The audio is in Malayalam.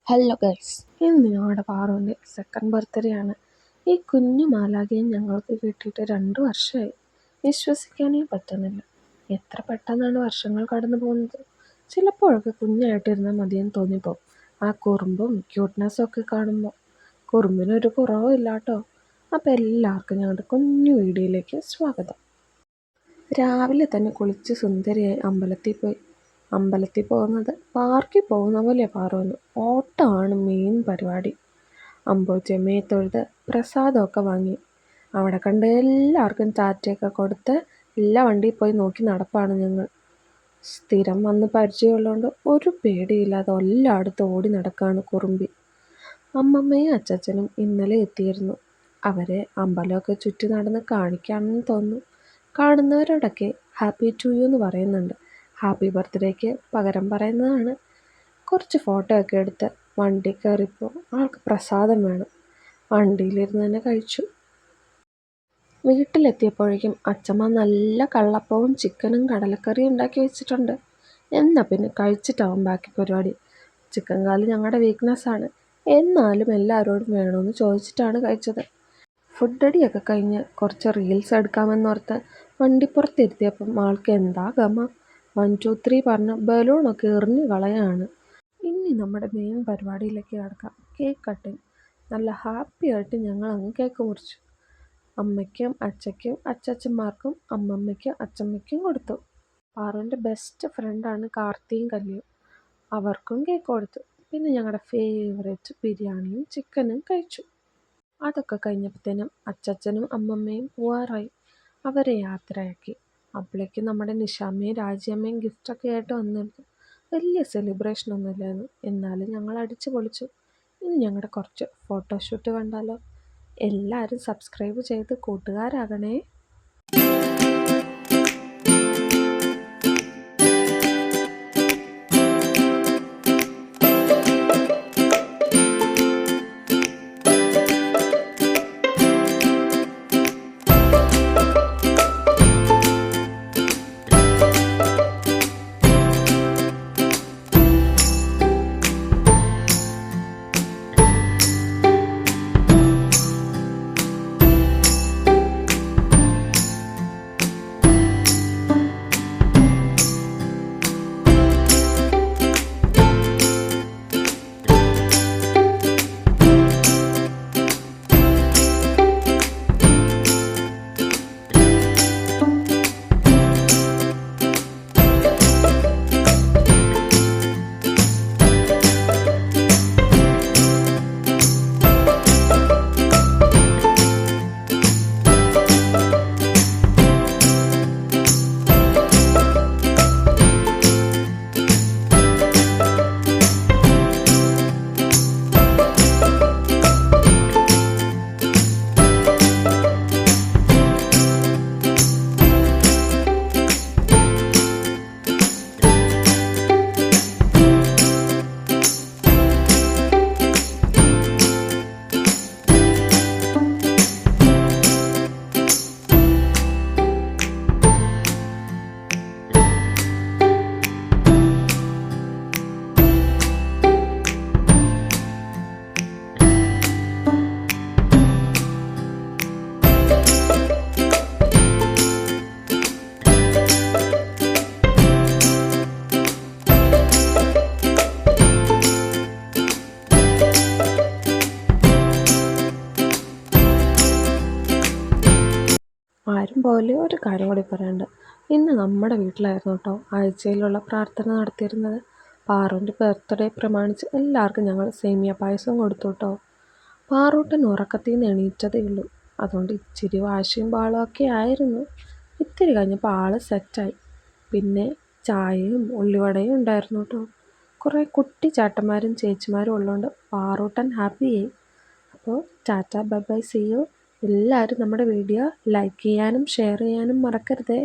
ഹലോ ഗൈസ്, ഇന്ന് ഞങ്ങളുടെ പാറുവിൻ്റെ സെക്കൻഡ് ബർത്ത്ഡേ ആണ്. ഈ കുഞ്ഞു മാലാഖയും ഞങ്ങൾക്ക് കിട്ടിയിട്ട് 2 വർഷമായി. വിശ്വസിക്കാനേ പറ്റുന്നില്ല. എത്ര പെട്ടെന്നാണ് വർഷങ്ങൾ കടന്നു പോകുന്നത്. ചിലപ്പോഴൊക്കെ കുഞ്ഞായിട്ടിരുന്നാൽ മതിയെന്ന് തോന്നിപ്പോകും. ആ കുറുമ്പും ക്യൂട്ട്നെസ്സും ഒക്കെ കാണുമ്പോൾ. കുറുമ്പിനൊരു കുറവുമില്ല കേട്ടോ. അപ്പോൾ എല്ലാവർക്കും ഞങ്ങളുടെ കുഞ്ഞു വീഡിയോയിലേക്ക് സ്വാഗതം. രാവിലെ തന്നെ കുളിച്ച് സുന്ദരിയായി അമ്പലത്തിൽ പോയി. അമ്പലത്തിൽ പോകുന്നത് പാർക്കിൽ പോകുന്ന പോലെ പാറുവന്നു. ഓട്ടമാണ് മെയിൻ പരിപാടി. അമ്പൂച്ചമ്മയെ തൊഴുത് പ്രസാദമൊക്കെ വാങ്ങി. അവിടെ കണ്ട് എല്ലാവർക്കും ടാറ്റയൊക്കെ കൊടുത്ത് എല്ലാ വണ്ടിയിൽ പോയി നോക്കി നടപ്പാണ് ഞങ്ങൾ. സ്ഥിരം വന്ന് പരിചയമുള്ളതുകൊണ്ട് ഒരു പേടിയില്ലാതെ എല്ലായിടത്തും ഓടി നടക്കുകയാണ് കുറുമ്പി. അമ്മമ്മയും അച്ചച്ചനും ഇന്നലെ എത്തിയിരുന്നു. അവരെ അമ്പലമൊക്കെ ചുറ്റി നടന്ന് കാണിക്കാമെന്ന് തോന്നുന്നു. കാണുന്നവരോടൊക്കെ ഹാപ്പി ടു യു എന്ന് പറയുന്നുണ്ട്. ഹാപ്പി ബർത്ത്ഡേക്ക് പകരം പറയുന്നതാണ്. കുറച്ച് ഫോട്ടോ ഒക്കെ എടുത്ത് വണ്ടി കയറിയപ്പോൾ ആൾക്ക് പ്രസാദം വേണം. വണ്ടിയിലിരുന്ന് തന്നെ കഴിച്ചു. വീട്ടിലെത്തിയപ്പോഴേക്കും അച്ചമ്മ നല്ല കള്ളപ്പവും ചിക്കനും കടലക്കറിയും ഉണ്ടാക്കി വെച്ചിട്ടുണ്ട്. എന്നാൽ പിന്നെ കഴിച്ചിട്ടാവും ബാക്കി പരിപാടി. ചിക്കൻ കാല് ഞങ്ങളുടെ വീക്ക്നെസ്സാണ്. എന്നാലും എല്ലാവരോടും വേണമെന്ന് ചോദിച്ചിട്ടാണ് കഴിച്ചത്. ഫുഡ് അടിയൊക്കെ കഴിഞ്ഞ് കുറച്ച് റീൽസ് എടുക്കാമെന്നോർത്ത് വണ്ടിപ്പുറത്തിരുത്തിയപ്പം ആൾക്ക് എന്താ ഗമ. 1 2 3 പറഞ്ഞ് ബലൂണൊക്കെ എറിഞ്ഞു കളയാണ്. ഇനി നമ്മുടെ മെയിൻ പരിപാടിയിലേക്ക് കിടക്കാം. Cake cutting. നല്ല ഹാപ്പി ആയിട്ട് ഞങ്ങൾ അങ്ങ് കേക്ക് മുറിച്ചു. അമ്മയ്ക്കും അച്ഛയ്ക്കും അച്ചച്ചന്മാർക്കും അമ്മമ്മയ്ക്കും അച്ചമ്മയ്ക്കും കൊടുത്തു. പാറുവിൻ്റെ ബെസ്റ്റ് ഫ്രണ്ടാണ് കാർത്തിയും കല്ലിയും. അവർക്കും കേക്ക് കൊടുത്തു. പിന്നെ ഞങ്ങളുടെ ഫേവറേറ്റ് ബിരിയാണിയും ചിക്കനും കഴിച്ചു. അതൊക്കെ കഴിഞ്ഞപ്പോഴത്തേനും അച്ചച്ചനും അമ്മമ്മയും പോവാറായി. അവരെ യാത്രയാക്കി. അപ്പോഴേക്കും നമ്മുടെ നിഷാമ്മയും രാജിയമ്മയും ഗിഫ്റ്റൊക്കെ ആയിട്ട് വന്നിരുന്നു. വലിയ സെലിബ്രേഷനൊന്നുമില്ലായിരുന്നു. എന്നാലും ഞങ്ങൾ അടിച്ചു പൊളിച്ചു. ഇനി ഞങ്ങളുടെ കുറച്ച് ഫോട്ടോഷൂട്ട് കണ്ടാലോ? എല്ലാവരും സബ്സ്ക്രൈബ് ചെയ്ത് കൂട്ടുകാരാകണേ. ആരും പോലെ ഒരു കാര്യം കൂടി പറയാനുണ്ട്. ഇന്ന് നമ്മുടെ വീട്ടിലായിരുന്നു കേട്ടോ ആഴ്ചയിലുള്ള പ്രാർത്ഥന നടത്തിയിരുന്നത്. പാറുവിൻ്റെ ബർത്ത്ഡേ പ്രമാണിച്ച് എല്ലാവർക്കും ഞങ്ങൾ സേമിയ പായസം കൊടുത്തു കേട്ടോ. പാറൂട്ടൻ ഉറക്കത്തിൽ നിന്ന് എണീറ്റതേ ഉള്ളൂ. അതുകൊണ്ട് ഇച്ചിരി വാശിയും ബഹളമൊക്കെ ആയിരുന്നു. ഇത്തിരി കഴിഞ്ഞപ്പോൾ ആൾ സെറ്റായി. പിന്നെ ചായയും ഉള്ളിവടയും ഉണ്ടായിരുന്നു കേട്ടോ. കുറേ കുട്ടി ചേട്ടന്മാരും ചേച്ചിമാരും ഉള്ളതുകൊണ്ട് പാറൂട്ടൻ ഹാപ്പിയായി. അപ്പോൾ tata bye bye, see you. എല്ലാവരും നമ്മുടെ വീഡിയോ ലൈക്ക് ചെയ്യാനും ഷെയർ ചെയ്യാനും മറക്കരുതേ.